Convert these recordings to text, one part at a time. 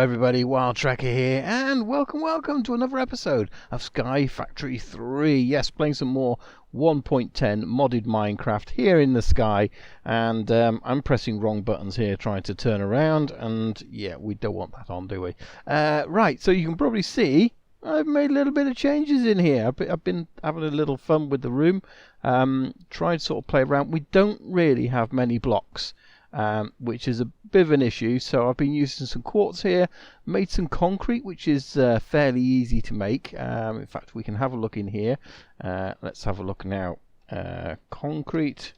everybody, Wild Tracker here, and welcome to another episode of Sky Factory 3. Yes, playing some more 1.10 modded Minecraft here in the sky, and I'm pressing wrong buttons here trying to turn around, and yeah, we don't want that on, do we? Right, so you can probably see I've made a little bit of changes in here. I've been having a little fun with the room, tried to sort of play around. We don't really have many blocks, which is a bit of an issue, so I've been using some quartz here, made some concrete, which is fairly easy to make. In fact, we can have a look in here. Let's have a look now. Concrete.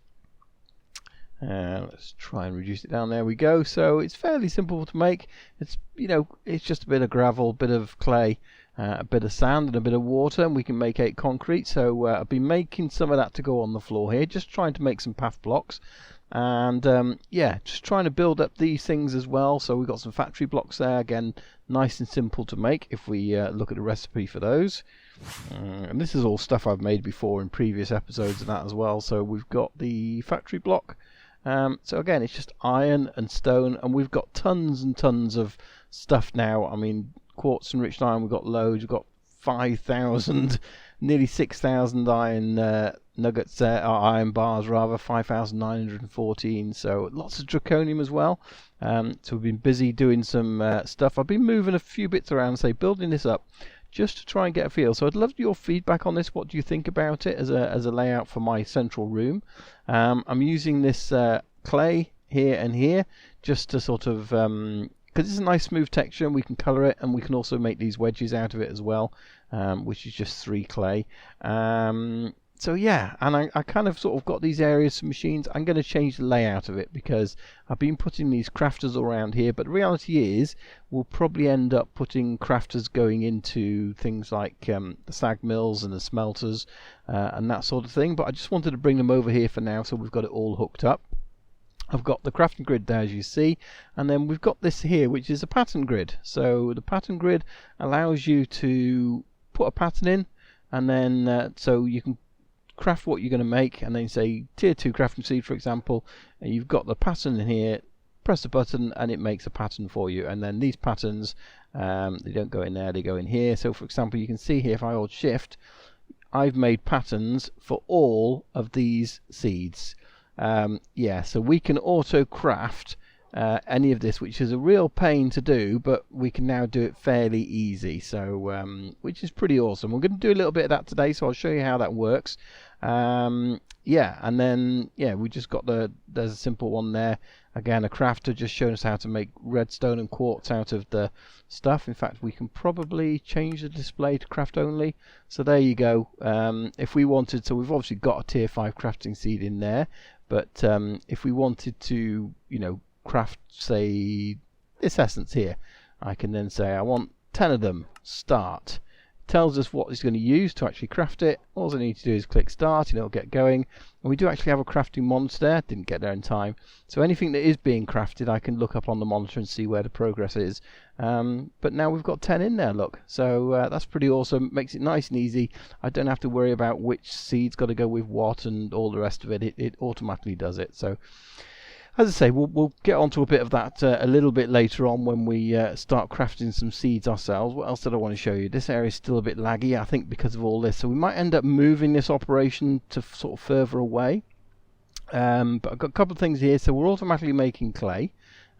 Let's try and reduce it down. There we go. So it's fairly simple to make. It's, you know, it's just a bit of gravel, a bit of clay, a bit of sand and a bit of water, and we can make 8 concrete. So I've been making some of that to go on the floor here, just trying to make some path blocks. And yeah, just trying to build up these things as well. So we've got some factory blocks there, again, nice and simple to make if we look at the recipe for those. And this is all stuff I've made before in previous episodes and that as well. So we've got the factory block. So again, it's just iron and stone, and we've got tons and tons of stuff now. I mean, quartz and enriched iron, we've got loads. We've got 5,000, nearly 6,000 iron nuggets there, or iron bars rather, 5,914. So lots of draconium as well. So we've been busy doing some stuff. I've been moving a few bits around, say building this up, just to try and get a feel. So I'd love your feedback on this. What do you think about it as a layout for my central room? I'm using this clay here and here just to sort of, because it's a nice smooth texture, and we can colour it, and we can also make these wedges out of it as well, which is just 3 clay. So yeah, and I kind of sort of got these areas of machines. I'm going to change the layout of it because I've been putting these crafters around here, but the reality is we'll probably end up putting crafters going into things like the sag mills and the smelters and that sort of thing. But I just wanted to bring them over here for now, so we've got it all hooked up. I've got the crafting grid there, as you see, and then we've got this here, which is a pattern grid. So the pattern grid allows you to put a pattern in, and then so you can craft what you're going to make, and then say tier 2 crafting seed, for example, and you've got the pattern in here. Press the button and it makes a pattern for you, and then these patterns, they don't go in there, they go in here. So for example, you can see here, if I hold shift, I've made patterns for all of these seeds. Yeah, so we can auto craft any of this, which is a real pain to do, but we can now do it fairly easy, so which is pretty awesome. We're going to do a little bit of that today, so I'll show you how that works. Yeah, and then yeah, we just got there's a simple one there, again a crafter just showing us how to make redstone and quartz out of the stuff. In fact, we can probably change the display to craft only, so there you go. If we wanted, so we've obviously got a tier 5 crafting seed in there, but if we wanted to, you know, craft, say, this essence here, I can then say I want 10 of them, start. Tells us what it's going to use to actually craft it. All I need to do is click start and it'll get going. And we do actually have a crafting monitor there, didn't get there in time. So anything that is being crafted, I can look up on the monitor and see where the progress is. But now we've got 10 in there, look. So that's pretty awesome, makes it nice and easy. I don't have to worry about which seed's got to go with what and all the rest of it. It automatically does it. So as I say, we'll get onto a bit of that a little bit later on when we start crafting some seeds ourselves. What else did I want to show you? This area is still a bit laggy, I think, because of all this. So we might end up moving this operation to sort of further away. But I've got a couple of things here. So we're automatically making clay.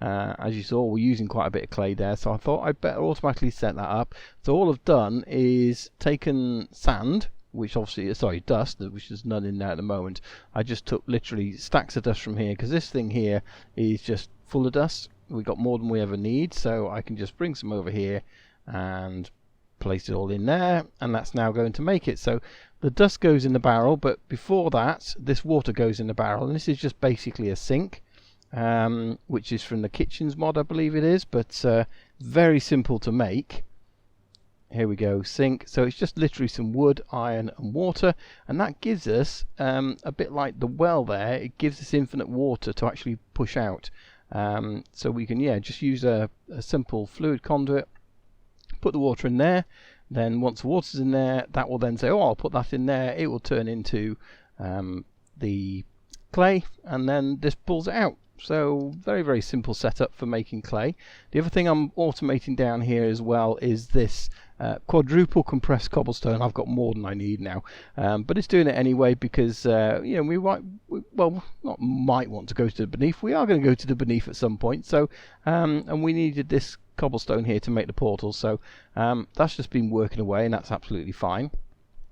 As you saw, we're using quite a bit of clay there. So I thought I'd better automatically set that up. So all I've done is taken sand, which obviously, sorry, dust, which is none in there at the moment. I just took literally stacks of dust from here, because this thing here is just full of dust. We've got more than we ever need, so I can just bring some over here and place it all in there, and that's now going to make it. So the dust goes in the barrel, but before that, this water goes in the barrel, and this is just basically a sink, which is from the kitchens mod, I believe it is, but very simple to make. Here we go, sink. So it's just literally some wood, iron and water, and that gives us a bit like the well there, it gives us infinite water to actually push out. So we can, yeah, just use a simple fluid conduit, put the water in there, then once the water's in there, that will then say, oh, I'll put that in there, it will turn into the clay, and then this pulls it out. So very simple setup for making clay. The other thing I'm automating down here as well is this quadruple compressed cobblestone. I've got more than I need now, but it's doing it anyway because you know, we might want to go to the beneath. We are going to go to the beneath at some point. So and we needed this cobblestone here to make the portal. So that's just been working away, and that's absolutely fine.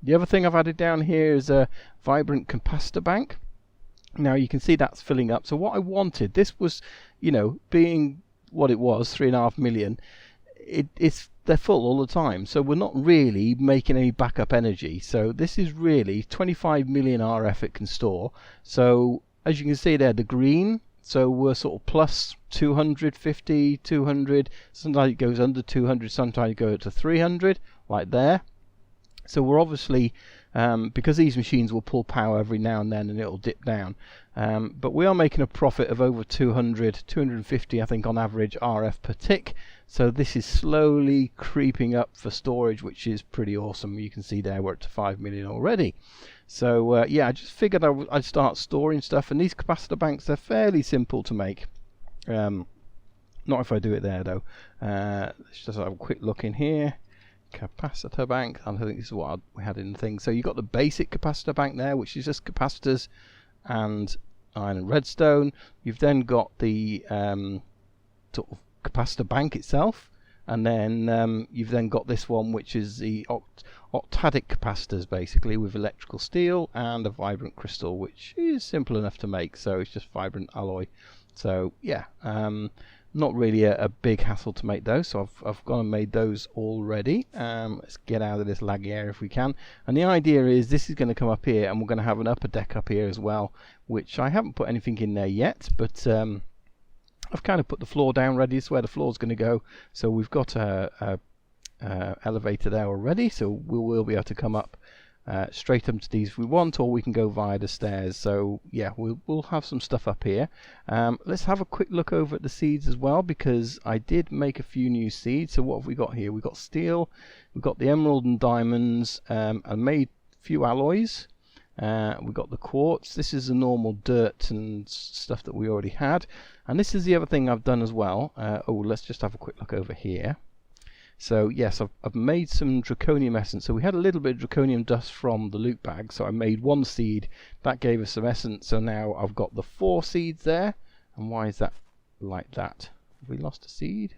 The other thing I've added down here is a vibrant capacitor bank. Now you can see that's filling up. So what I wanted, this was, you know, being what it was, 3.5 million, they're full all the time. So we're not really making any backup energy. So this is really 25 million RF it can store. So as you can see there, the green, so we're sort of plus 250, 200, sometimes it goes under 200, sometimes it goes to 300, like there. So we're obviously, because these machines will pull power every now and then and it'll dip down, but we are making a profit of over 200, 250 I think on average RF per tick. So this is slowly creeping up for storage, which is pretty awesome. You can see there we're up to 5 million already. So yeah, I just figured I'd start storing stuff, and these capacitor banks, they're fairly simple to make. Not if I do it there though. Let's just have a quick look in here. Capacitor bank, and I think this is what we had in the thing. So you've got the basic capacitor bank there, which is just capacitors and iron and redstone. You've then got the sort of capacitor bank itself, and then you've then got this one, which is the octadic capacitors, basically with electrical steel and a vibrant crystal, which is simple enough to make. So it's just vibrant alloy. So yeah, not really a big hassle to make those, so I've gone and made those already. Let's get out of this laggy area if we can. And the idea is this is going to come up here, and we're going to have an upper deck up here as well, which I haven't put anything in there yet, but I've kind of put the floor down ready. This is where the floor is going to go. So we've got a elevator there already, so we will be able to come up straight up to these if we want, or we can go via the stairs. So yeah, we'll have some stuff up here. Let's have a quick look over at the seeds as well, because I did make a few new seeds. So what have we got here? We've got steel, we've got the emerald and diamonds. I made a few alloys. We've got the quartz. This is the normal dirt and stuff that we already had, and this is the other thing I've done as well. Oh, let's just have a quick look over here. So yes, I've made some draconium essence. So we had a little bit of draconium dust from the loot bag, so I made one seed. That gave us some essence, so now I've got the 4 seeds there. And why is that like that? Have we lost a seed?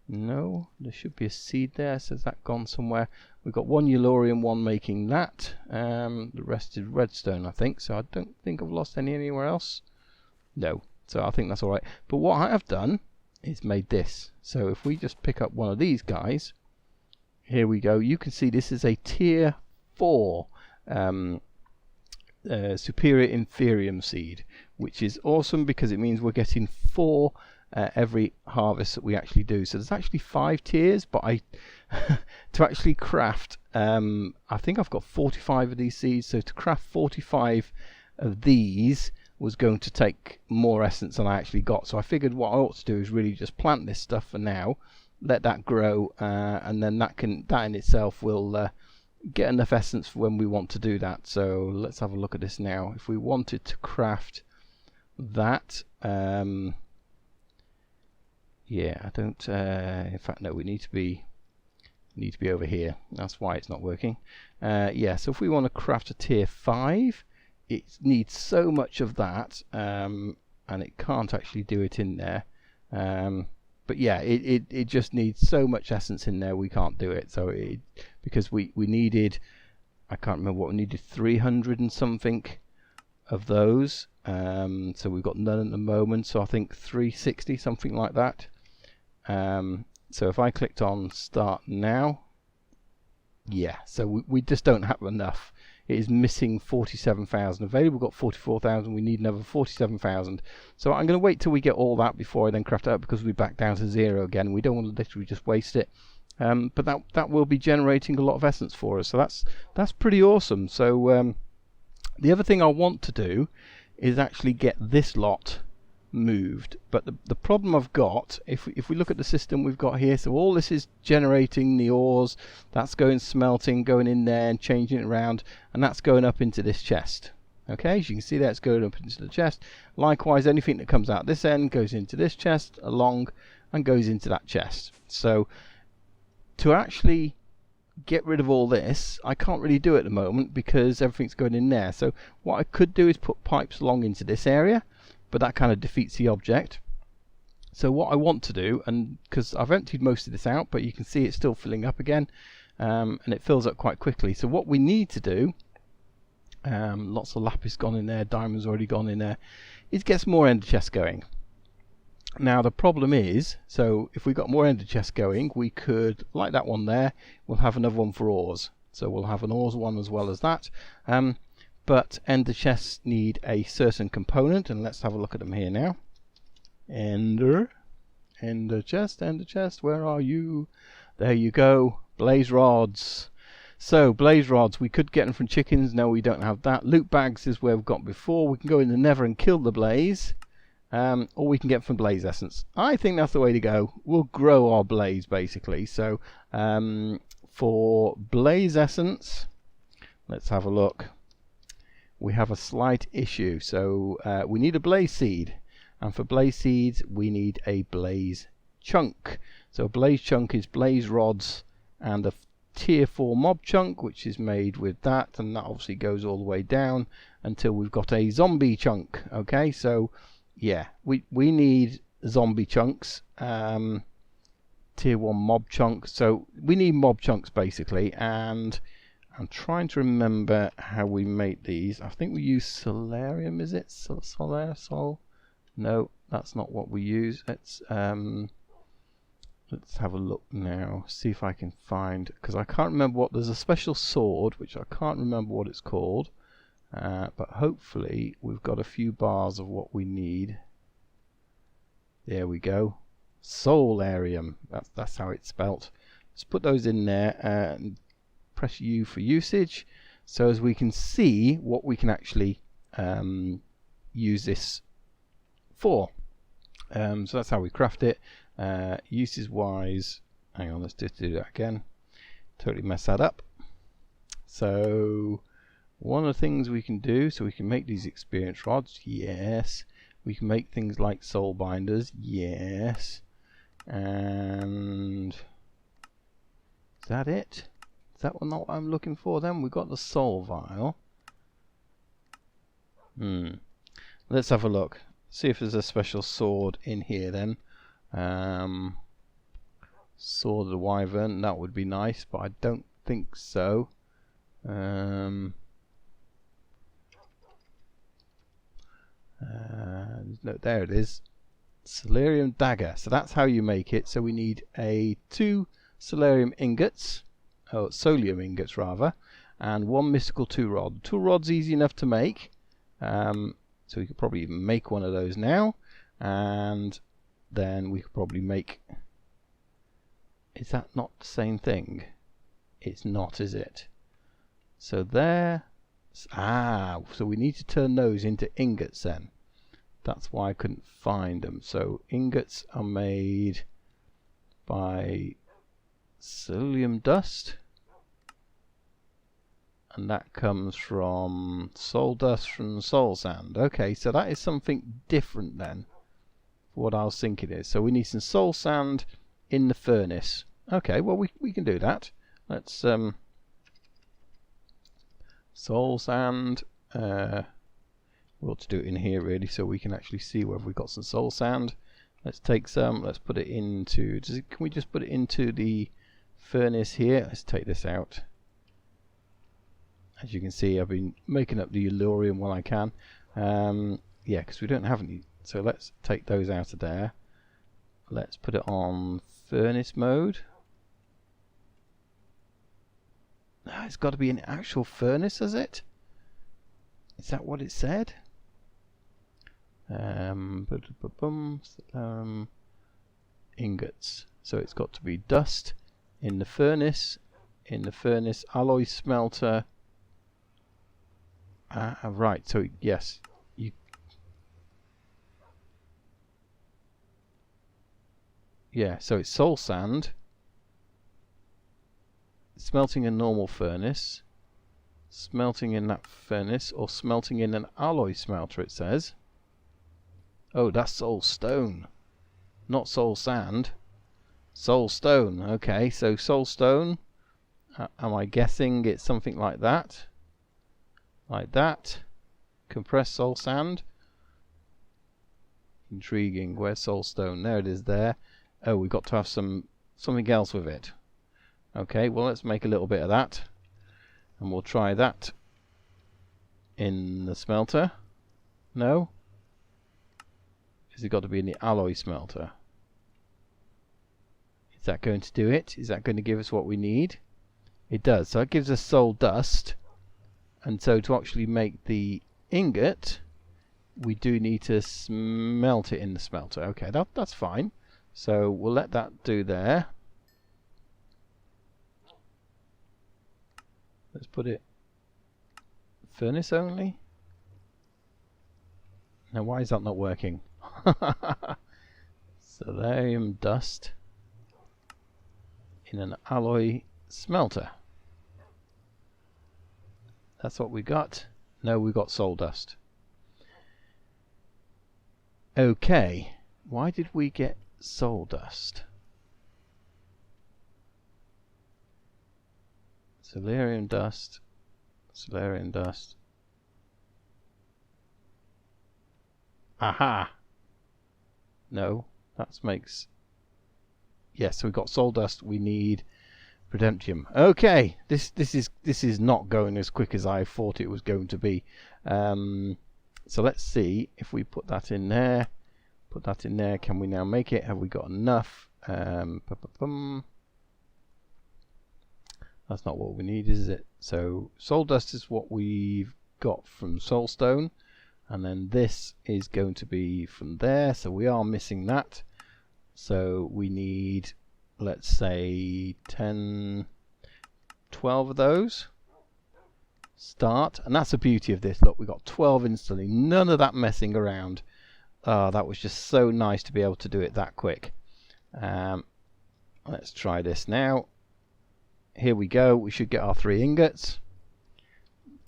No, there should be a seed there. So has that gone somewhere? We've got 1 Solarium, 1 making that. The rest is redstone, I think. So I don't think I've lost any anywhere else. No, so I think that's alright. But what I have done is made this. So if we just pick up one of these guys, here we go. You can see this is a tier 4 superior inferium seed, which is awesome because it means we're getting 4 every harvest that we actually do. So there's actually 5 tiers, but I to actually craft I think I've got 45 of these seeds, so to craft 45 of these was going to take more essence than I actually got. So I figured what I ought to do is really just plant this stuff for now, let that grow, and then that in itself will get enough essence for when we want to do that. So let's have a look at this now. If we wanted to craft that, yeah, I don't. In fact, no, we need to be over here. That's why it's not working. Yeah, so if we want to craft a tier 5. It needs so much of that, and it can't actually do it in there. But yeah, it just needs so much essence in there, we can't do it. So because we needed, I can't remember what we needed, 300 and something of those. So we've got none at the moment. So I think 360, something like that. So if I clicked on start now, yeah, so we just don't have enough. It is missing 47,000 available. We've got 44,000. We need another 47,000. So I'm going to wait till we get all that before I then craft it up, because we're back down to 0 again. We don't want to literally just waste it. But that will be generating a lot of essence for us. So that's pretty awesome. So the other thing I want to do is actually get this lot moved. But the problem I've got, if we look at the system we've got here, so all this is generating the ores, that's going smelting, going in there and changing it around, and that's going up into this chest. Okay, as you can see that's going up into the chest. Likewise, anything that comes out this end goes into this chest along and goes into that chest. So to actually get rid of all this, I can't really do it at the moment because everything's going in there. So what I could do is put pipes along into this area, but that kind of defeats the object. So what I want to do, and because I've emptied most of this out, but you can see it's still filling up again, and it fills up quite quickly. So what we need to do, lots of lapis gone in there, diamonds already gone in there, is get some more ender chests going. Now the problem is, so if we got more ender chests going, we could, like that one there, we'll have another one for ores. So we'll have an ores one as well as that. But ender chests need a certain component, and let's have a look at them here now. Ender chest, where are you? There you go, blaze rods. So blaze rods, we could get them from chickens. No, we don't have that. Loot bags is where we've got before. We can go in the nether and kill the blaze, or we can get from blaze essence. I think that's the way to go. We'll grow our blaze basically. So for blaze essence, let's have a look. We have a slight issue. So we need a blaze seed, and for blaze seeds we need a blaze chunk. So a blaze chunk is blaze rods and a tier 4 mob chunk, which is made with that, and that obviously goes all the way down until we've got a zombie chunk. Okay, so yeah, we need zombie chunks, tier 1 mob chunk. So we need mob chunks basically, and I'm trying to remember how we make these. I think we use Solarium, is it? Sol? No, that's not what we use. Let's have a look now, see if I can find, because I can't remember what, there's a special sword which I can't remember what it's called, but hopefully we've got a few bars of what we need. There we go, Solarium, that's how it's spelt. Let's put those in there and press U for usage, so as we can see what we can actually use this for. So that's how we craft it. Uses wise, hang on, let's just do that again, totally mess that up. So one of the things we can do, so we can make these experience rods, yes, we can make things like soul binders, yes, and is that it? Is that not what I'm looking for then? We've got the soul vial. Let's have a look, see if there's a special sword in here then. Sword of the Wyvern, that would be nice, but I don't think so. No, there it is, Solarium Dagger. So that's how you make it. So we need 2 Solarium ingots, oh, Solium ingots rather, and 1 mystical 2 rod. 2 rod's easy enough to make, so we could probably even make one of those now, and then we could probably make, is that not the same thing? It's not, is it? So there, so we need to turn those into ingots then. That's why I couldn't find them. So ingots are made by psyllium dust, and that comes from soul dust from soul sand. Okay, so that is something different then, what I was thinking is. So we need some soul sand in the furnace. Okay, well we can do that. Let's soul sand, we ought to do it in here really so we can actually see whether we've got some soul sand. Let's take some, let's put it into, can we just put it into the furnace here? Let's take this out. As you can see, I've been making up the Solarium while I can. Yeah, because we don't have any. So let's take those out of there. Let's put it on furnace mode. Oh, it's got to be an actual furnace, is it? Is that what it said? Ingots. So it's got to be dust in the furnace. Alloy smelter. Right. So yes, yeah, so it's soul sand, smelting a normal furnace, smelting in that furnace, or smelting in an alloy smelter, it says. Oh, that's soul stone, not soul sand. Soul stone. Okay, so soul stone, am I guessing it's something like that? Like that. Compressed soul sand. Intriguing. Where's soul stone? There it is there. Oh, we've got to have something else with it. Okay, well, let's make a little bit of that. And we'll try that in the smelter. No? Has it got to be in the alloy smelter? Is that going to do it? Is that going to give us what we need? It does. So it gives us soul dust. And so to actually make the ingot, we do need to smelt it in the smelter. Okay, that's fine. So we'll let that do there. Let's put it furnace only. Now why is that not working? Solarium dust in an alloy smelter. That's what we got. No, we got soul dust. Okay, why did we get soul dust? Solarium dust, solarium dust. Aha! No, that makes... Yes, so we got soul dust. We need Prudentium. Okay, this is not going as quick as I thought it was going to be. So let's see if we put that in there. Put that in there. Can we now make it? Have we got enough? That's not what we need, is it? So soul dust is what we've got from soulstone, and then this is going to be from there. So we are missing that. So we need, let's say, 10, 12 of those. Start, and that's the beauty of this. Look, we got 12 instantly. None of that messing around. Oh, that was just so nice to be able to do it that quick. Let's try this now. Here we go. We should get our 3 ingots.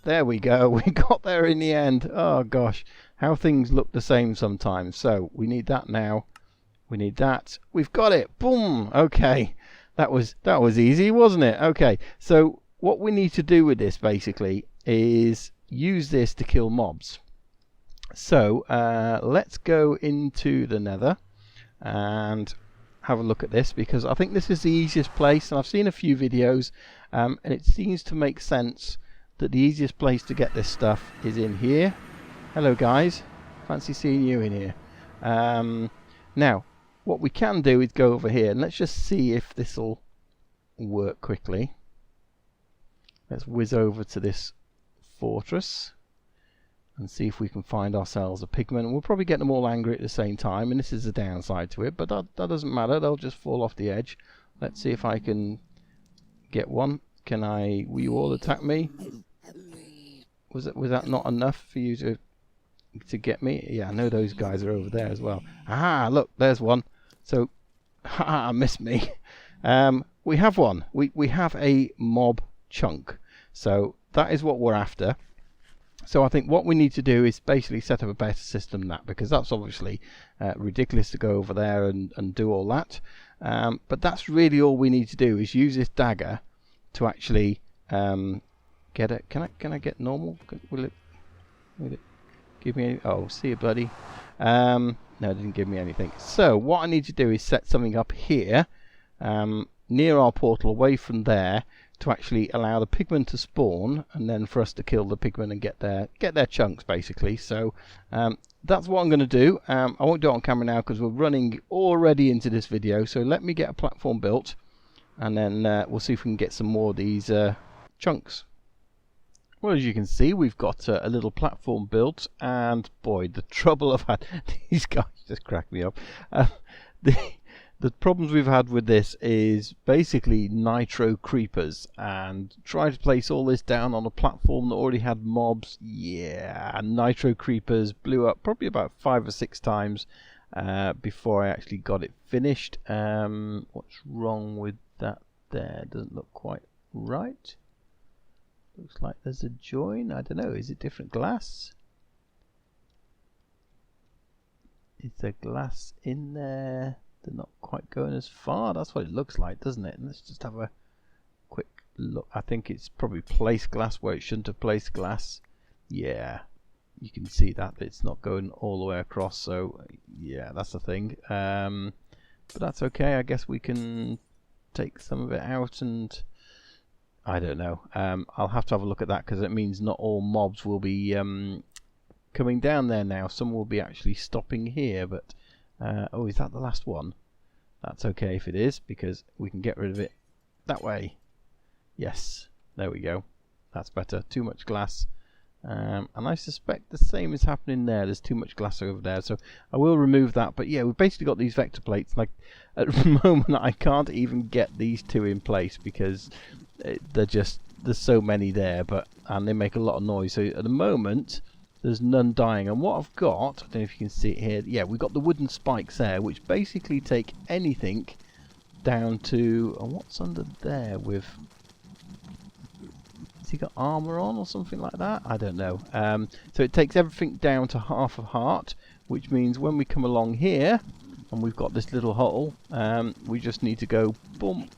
There we go. We got there in the end. Oh gosh, how things look the same sometimes. So we need that now. We need that. We've got it. Boom. Okay, that was easy, wasn't it? Okay, so what we need to do with this basically is use this to kill mobs. So let's go into the nether and have a look at this, because I think this is the easiest place, and I've seen a few videos and it seems to make sense that the easiest place to get this stuff is in here. Hello guys, fancy seeing you in here. Now what we can do is go over here and let's just see if this will work quickly. Let's whiz over to this fortress and see if we can find ourselves a pigment. We'll probably get them all angry at the same time, and this is the downside to it, but that doesn't matter. They'll just fall off the edge. Let's see if I can get one. Can I... Will you all attack me? Was that not enough for you to get me? Yeah, I know those guys are over there as well. Ah, look, there's one. So, haha, missed me. We have one. We have a mob chunk. So that is what we're after. So I think what we need to do is basically set up a better system than that, because that's obviously ridiculous to go over there and do all that. But that's really all we need to do, is use this dagger to actually get it. Can I get normal? Will it give me any? Oh, see you, buddy. No, it didn't give me anything. So what I need to do is set something up here near our portal, away from there, to actually allow the pigmen to spawn, and then for us to kill the pigmen and get their chunks basically. So that's what I'm going to do. I won't do it on camera now because we're running already into this video. So let me get a platform built, and then we'll see if we can get some more of these chunks. Well, as you can see, we've got a little platform built, and boy, the trouble I've had, these guys just crack me up. The problems we've had with this is basically nitro creepers, and trying to place all this down on a platform that already had mobs. Yeah, nitro creepers blew up probably about 5 or 6 times before I actually got it finished. What's wrong with that there? Doesn't look quite right. Looks like there's a join. I don't know. Is it different glass? Is there glass in there? They're not quite going as far. That's what it looks like, doesn't it? And let's just have a quick look. I think it's probably placed glass where it shouldn't have placed glass. Yeah, you can see that it's not going all the way across. So yeah, that's the thing. But that's okay. I guess we can take some of it out, and I don't know. I'll have to have a look at that, because it means not all mobs will be coming down there now. Some will be actually stopping here, but oh, is that the last one? That's okay if it is, because we can get rid of it that way. Yes, there we go. That's better. Too much glass. And I suspect the same is happening there. There's too much glass over there, so I will remove that. But yeah, we've basically got these vector plates. Like at the moment, I can't even get these two in place because they're just, there's so many there, and they make a lot of noise. So at the moment, there's none dying. And what I've got, I don't know if you can see it here. Yeah, we've got the wooden spikes there, which basically take anything down to. And what's under there with? He got armor on or something like that? I don't know. So it takes everything down to half a heart, which means when we come along here and we've got this little hole, we just need to go boom,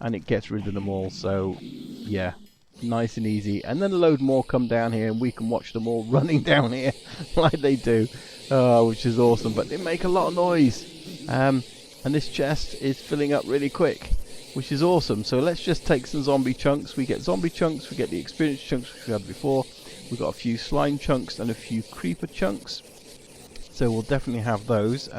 and it gets rid of them all. So yeah, nice and easy. And then a load more come down here, and we can watch them all running down here like they do, which is awesome. But they make a lot of noise, and this chest is filling up really quick, which is awesome. So let's just take some zombie chunks. We get zombie chunks, we get the experience chunks which we had before. We've got a few slime chunks and a few creeper chunks. So we'll definitely have those.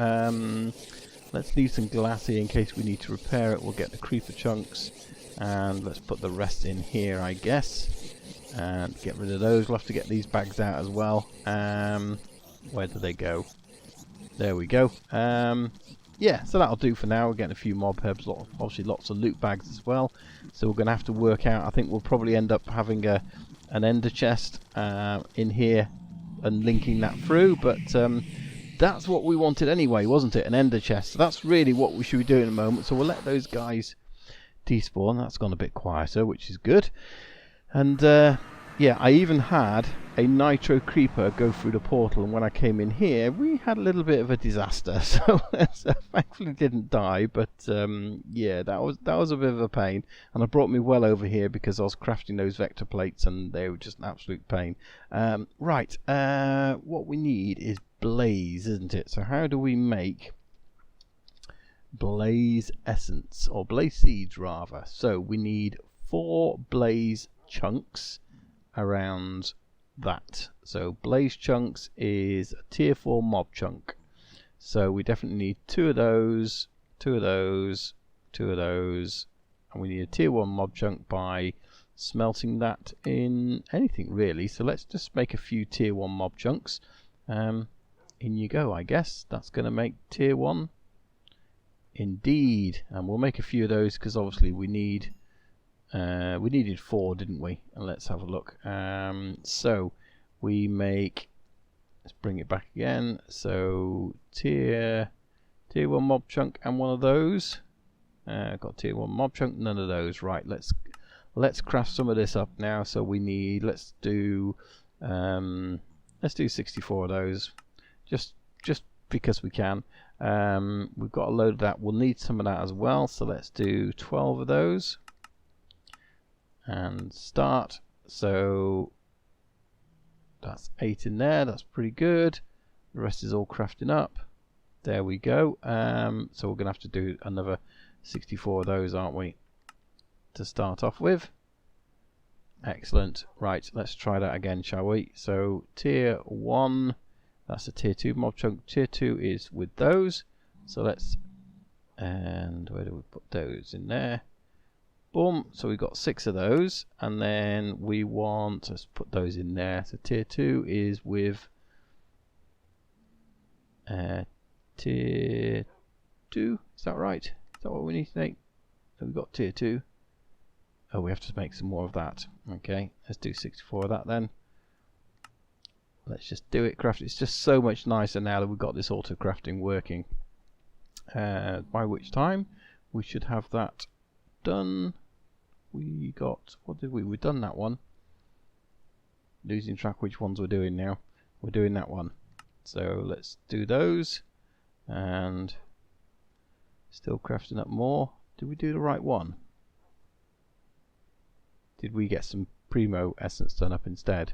Let's leave some glass here in case we need to repair it. We'll get the creeper chunks. And let's put the rest in here, I guess. And get rid of those. We'll have to get these bags out as well. Where do they go? There we go. Yeah, so that'll do for now. We're getting a few mob herbs, obviously lots of loot bags as well. So we're going to have to work out. I think we'll probably end up having an ender chest in here and linking that through. But that's what we wanted anyway, wasn't it? An ender chest. So that's really what we should be doing at the moment. So we'll let those guys despawn. That's gone a bit quieter, which is good. And yeah, I even had a nitro creeper go through the portal, and when I came in here we had a little bit of a disaster, so thankfully didn't die. But yeah, that was a bit of a pain, and it brought me well over here because I was crafting those vector plates and they were just an absolute pain. Right, what we need is blaze, isn't it? So how do we make blaze essence, or blaze seeds rather? So we need 4 blaze chunks around that. So blaze chunks is a tier 4 mob chunk, so we definitely need 2 of those, 2 of those, 2 of those, and we need a tier 1 mob chunk by smelting that in anything really. So let's just make a few tier 1 mob chunks. In you go, I guess. That's going to make tier 1 indeed, and we'll make a few of those because obviously we needed 4, didn't we? And let's have a look. So we make, let's bring it back again. So tier 1 mob chunk and one of those. Got tier 1 mob chunk, none of those. Right, let's craft some of this up now. So we need, let's do 64 of those, just because we can. We've got a load of that. We'll need some of that as well. So let's do 12 of those. And start. So that's 8 in there. That's pretty good. The rest is all crafting up. There we go. So we're gonna have to do another 64 of those, aren't we, to start off with? Excellent. Right, let's try that again, shall we? So tier 1, that's a tier 2 mob chunk. Tier 2 is with those. So let's, and where do we put those? In there. Boom. So we've got 6 of those, and then we want, let's put those in there. So tier 2 is with tier 2. Is that right? Is that what we need to make? So we've got tier 2. Oh, we have to make some more of that. Okay, let's do 64 of that then. Let's just do it. Craft. It's just so much nicer now that we've got this auto crafting working. By which time we should have that done. We got, what did we've done that one. losing track which ones we're doing now. We're doing that one. So let's do those. And still crafting up more. Did we do the right one? Did we get some Primo essence done up instead?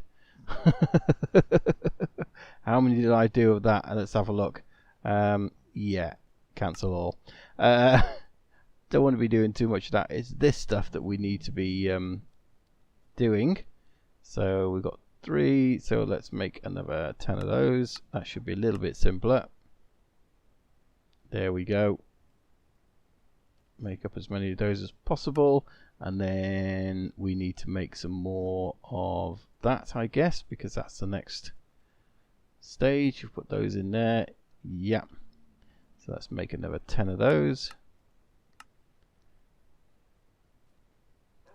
How many did I do of that? Let's have a look. Yeah, cancel all. Don't want to be doing too much of that. It's this stuff that we need to be doing. So we've got 3, so let's make another 10 of those. That should be a little bit simpler. There we go. Make up as many of those as possible, and then we need to make some more of that, I guess, because that's the next stage. You put those in there. Yeah. So let's make another 10 of those.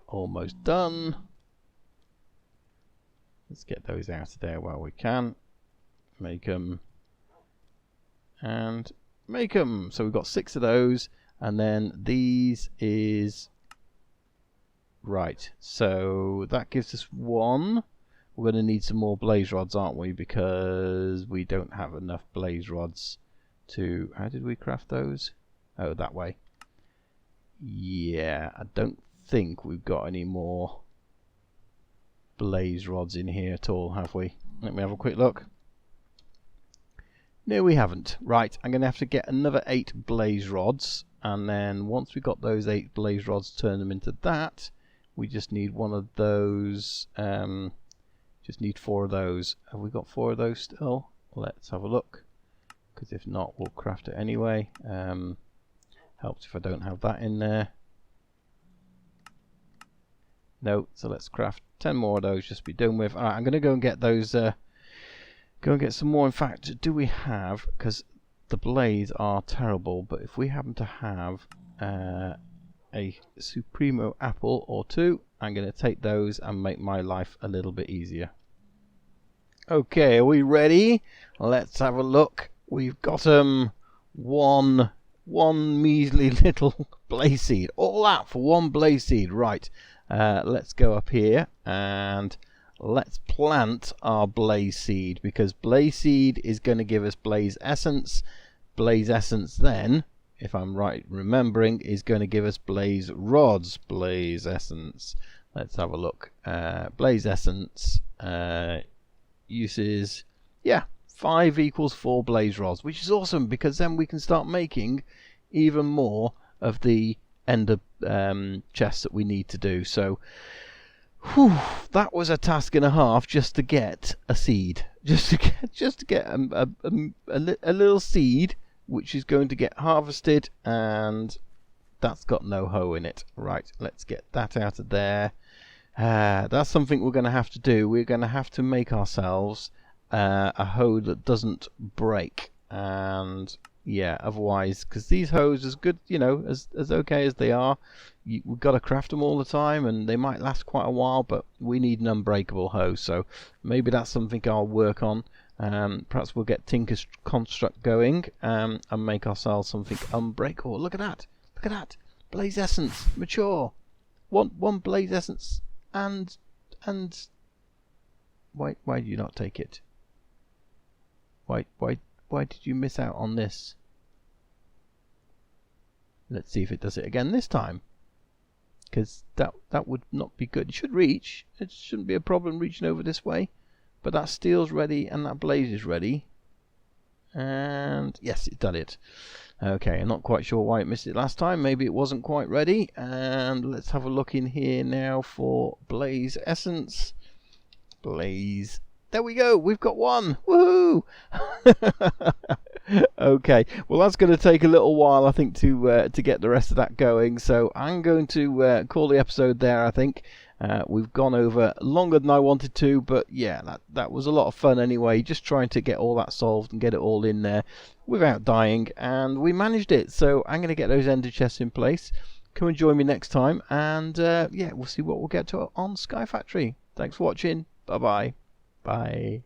Almost done. Let's get those out of there while we can. Make them and make them. So we've got 6 of those, and then these is right. So that gives us 1. We're going to need some more blaze rods, aren't we? Because we don't have enough blaze rods to. How did we craft those? Oh, that way. Yeah, I don't think we've got any more blaze rods in here at all, have we? Let me have a quick look. No, we haven't. Right, I'm going to have to get another 8 blaze rods, and then once we've got those 8 blaze rods, turn them into that. We just need one of those. Just need 4 of those. Have we got 4 of those still? Let's have a look, because if not, we'll craft it anyway. Helps if I don't have that in there. No, so let's craft 10 more of those, just be done with. Alright, I'm going to go and get those, go and get some more. In fact, do we have, because the blades are terrible, but if we happen to have a Supremo apple or 2, I'm going to take those and make my life a little bit easier. Okay, are we ready? Let's have a look. We've got one measly little blaze seed. All that for 1 blaze seed, right. Let's go up here and let's plant our blaze seed, because blaze seed is going to give us blaze essence. Blaze essence then, if I'm right remembering, is going to give us blaze rods. Blaze essence. Let's have a look. Blaze essence uses, yeah, 5 equals 4 blaze rods, which is awesome, because then we can start making even more of the ender chests that we need to do. So whew, that was a task and a half just to get a seed, just to get a little seed, which is going to get harvested, and that's got no hoe in it. Right, let's get that out of there. That's something we're going to have to do. We're going to have to make ourselves a hoe that doesn't break, and yeah, otherwise, because these hoes, as good, you know, as okay as they are, we've got to craft them all the time, and they might last quite a while, but we need an unbreakable hoe. So maybe that's something I'll work on. Perhaps we'll get Tinker's construct going and make ourselves something unbreakable. Look at that! Look at that! Blaze essence, mature. One blaze essence, and why did you not take it? Why did you miss out on this? Let's see if it does it again this time, because that would not be good. It should reach. It shouldn't be a problem reaching over this way. But that steel's ready and that blaze is ready. And yes, it done it. Okay, I'm not quite sure why it missed it last time. Maybe it wasn't quite ready. And let's have a look in here now for blaze essence. Blaze. There we go. We've got 1. Woohoo! Okay. Well, that's going to take a little while, I think, to get the rest of that going. So I'm going to call the episode there, I think. We've gone over longer than I wanted to, but yeah, that was a lot of fun anyway, just trying to get all that solved and get it all in there without dying, and we managed it. So I'm going to get those ender chests in place. Come and join me next time, and yeah, we'll see what we'll get to on Sky Factory. Thanks for watching. Bye-bye. Bye.